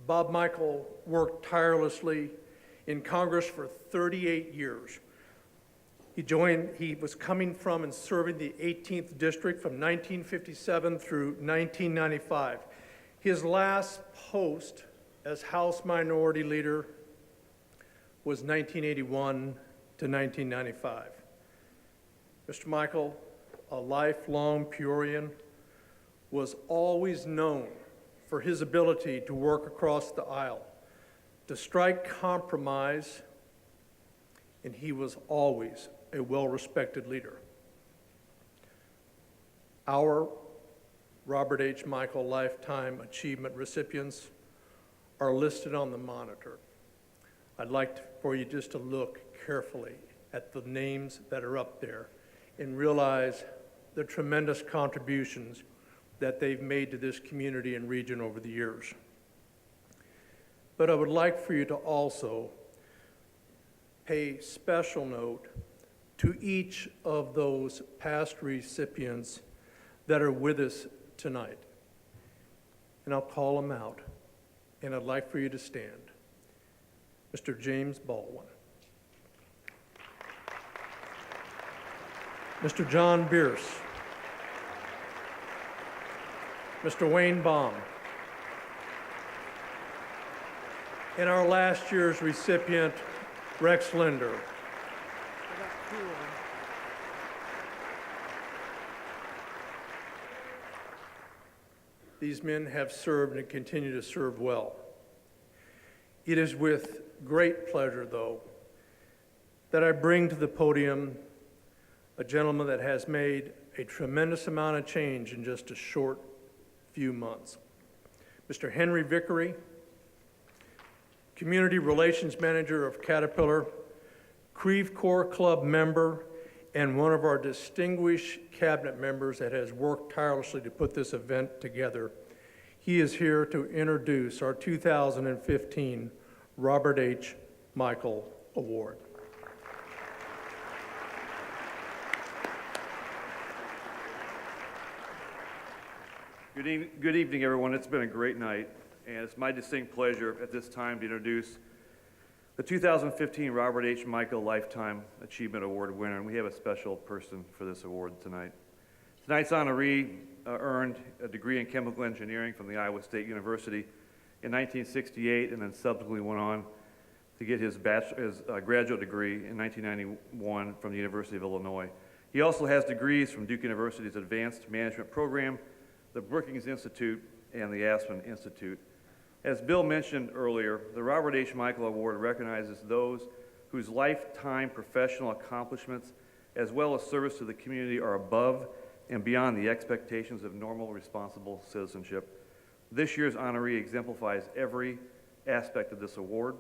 Bob Michel worked tirelessly in Congress for 38 years. He was coming from and serving the 18th District from 1957 through 1995. His last post as House Minority Leader was 1981 to 1995. Mr. Michel, a lifelong Peorian, was always known for his ability to work across the aisle, to strike compromise, and he was always a well-respected leader. Our Robert H. Michel Lifetime Achievement recipients are listed on the monitor. I'd like for you just to look carefully at the names that are up there and realize the tremendous contributions that they've made to this community and region over the years. But I would like for you to also pay special note to each of those past recipients that are with us tonight. And I'll call them out, and I'd like for you to stand. Mr. James Baldwin. Mr. John Bierce. Mr. Wayne Baum. And our last year's recipient, Rex Linder. These men have served and continue to serve well. It is with great pleasure, though, that I bring to the podium a gentleman that has made a tremendous amount of change in just a short few months. Mr. Henry Vickery, Community Relations Manager of Caterpillar, Creve Coeur Club member, and one of our distinguished cabinet members that has worked tirelessly to put this event together. He is here to introduce our 2015 Robert H. Michel Award. Good evening, everyone. It's been a great night, and it's my distinct pleasure at this time to introduce the 2015 Robert H. Michel Lifetime Achievement Award winner, and we have a special person for this award tonight. Tonight's honoree earned a degree in chemical engineering from the Iowa State University in 1968, and then subsequently went on to get his graduate degree in 1991 from the University of Illinois. He also has degrees from Duke University's Advanced Management Program, the Brookings Institute, and the Aspen Institute. As Bill mentioned earlier, the Robert H. Michel Award recognizes those whose lifetime professional accomplishments as well as service to the community are above and beyond the expectations of normal, responsible citizenship. This year's honoree exemplifies every aspect of this award.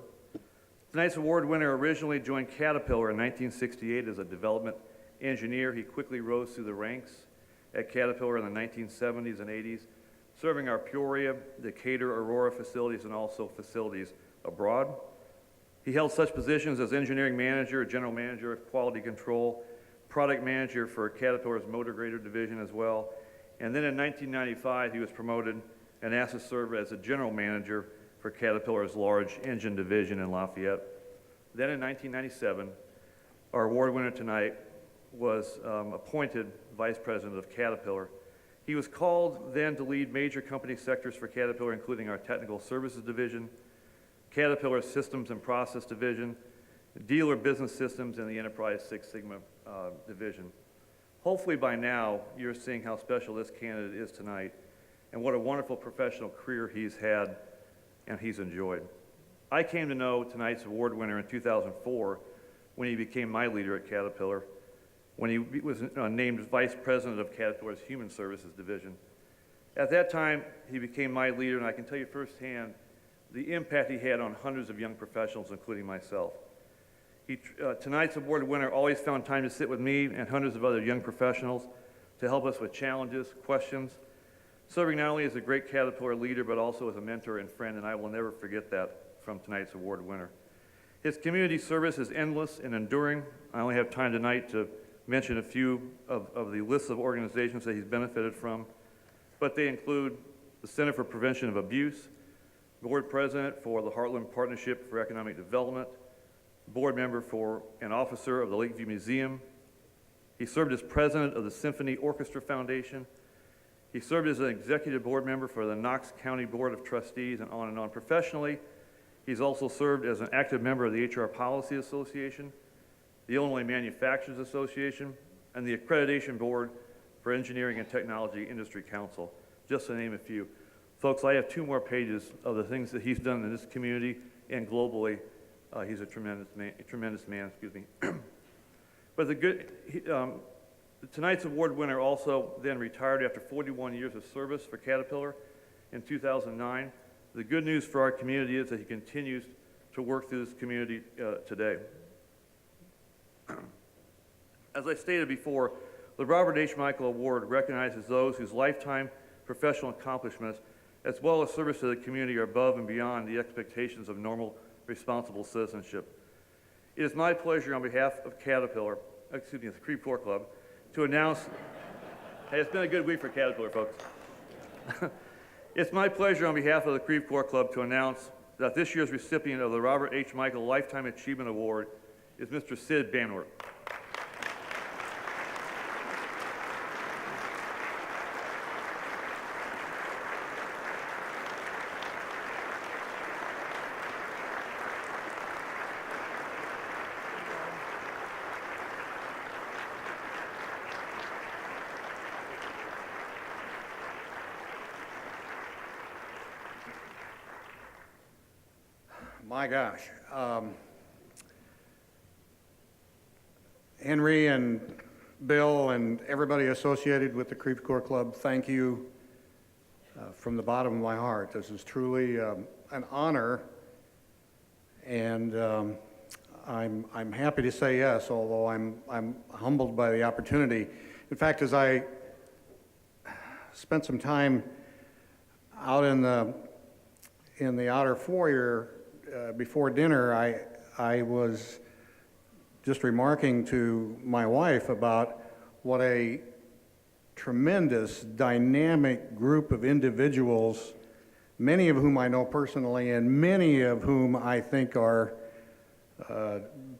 Tonight's award winner originally joined Caterpillar in 1968 as a development engineer. He quickly rose through the ranks at Caterpillar in the 1970s and 80s, serving our Peoria, Decatur, Aurora facilities, and also facilities abroad. He held such positions as engineering manager, general manager of quality control, product manager for Caterpillar's motor grader division as well. And then in 1995, he was promoted and asked to serve as a general manager for Caterpillar's large engine division in Lafayette. Then in 1997, our award winner tonight was appointed vice president of Caterpillar. He was called then to lead major company sectors for Caterpillar, including our Technical Services Division, Caterpillar's Systems and Process Division, Dealer Business Systems, and the Enterprise Six Sigma Division. Hopefully by now, you're seeing how special this candidate is tonight and what a wonderful professional career he's had and he's enjoyed. I came to know tonight's award winner in 2004 when he became my leader at Caterpillar, when he was named Vice President of Caterpillar's Human Services Division. At that time, he became my leader, and I can tell you firsthand the impact he had on hundreds of young professionals, including myself. Tonight's award winner always found time to sit with me and hundreds of other young professionals to help us with challenges, questions, serving not only as a great Caterpillar leader, but also as a mentor and friend, and I will never forget that from tonight's award winner. His community service is endless and enduring. I only have time tonight to mention a few of the lists of organizations that he's benefited from, but they include the Center for Prevention of Abuse, board president for the Heartland Partnership for Economic Development, board member for and officer of the Lakeview Museum. He served as president of the Symphony Orchestra Foundation. He served as an executive board member for the Knox County Board of Trustees, and on and on. Professionally, he's also served as an active member of the HR Policy Association, the Illinois Manufacturers Association, and the Accreditation Board for Engineering and Technology Industry Council, just to name a few. Folks, I have 2 more pages of the things that he's done in this community and globally. He's a tremendous man, excuse me. But tonight's award winner also then retired after 41 years of service for Caterpillar in 2009. The good news for our community is that he continues to work through this community today. As I stated before, the Robert H. Michel Award recognizes those whose lifetime professional accomplishments as well as service to the community are above and beyond the expectations of normal, responsible citizenship. It is my pleasure on behalf of Caterpillar, the Creve Coeur Club, to announce, hey, it's been a good week for Caterpillar, folks. It's my pleasure on behalf of the Creve Coeur Club to announce that this year's recipient of the Robert H. Michel Lifetime Achievement Award is Mr. Sid Banwart. My gosh. Henry and Bill and everybody associated with the Creve Coeur Club, thank you from the bottom of my heart. This is truly an honor, and I'm happy to say yes, although I'm humbled by the opportunity. In fact, as I spent some time out in the outer foyer before dinner, I was just remarking to my wife about what a tremendous, dynamic group of individuals, many of whom I know personally and many of whom I think are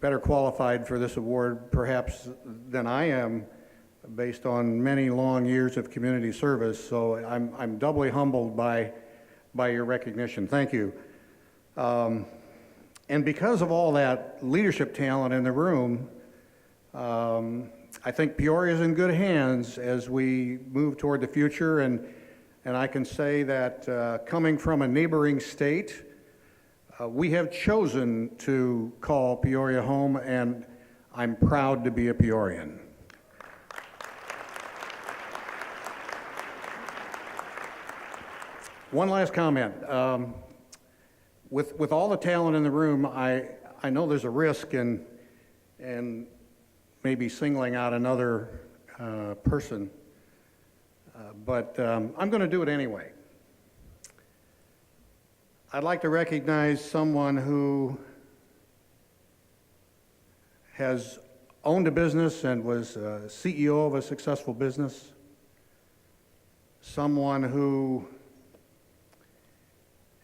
better qualified for this award perhaps than I am, based on many long years of community service. So I'm doubly humbled by your recognition. Thank you. And because of all that leadership talent in the room, I think Peoria is in good hands as we move toward the future, and I can say that coming from a neighboring state, we have chosen to call Peoria home, and I'm proud to be a Peorian. One last comment. With all the talent in the room, I know there's a risk in maybe singling out another person, but I'm going to do it anyway. I'd like to recognize someone who has owned a business and was CEO of a successful business, someone who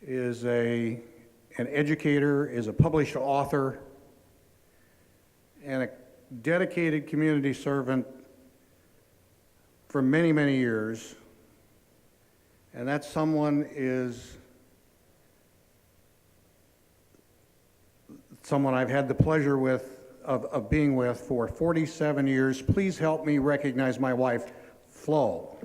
is an educator, is a published author, and a dedicated community servant for many, many years. And that someone is someone I've had the pleasure of being with for 47 years. Please help me recognize my wife, Flo.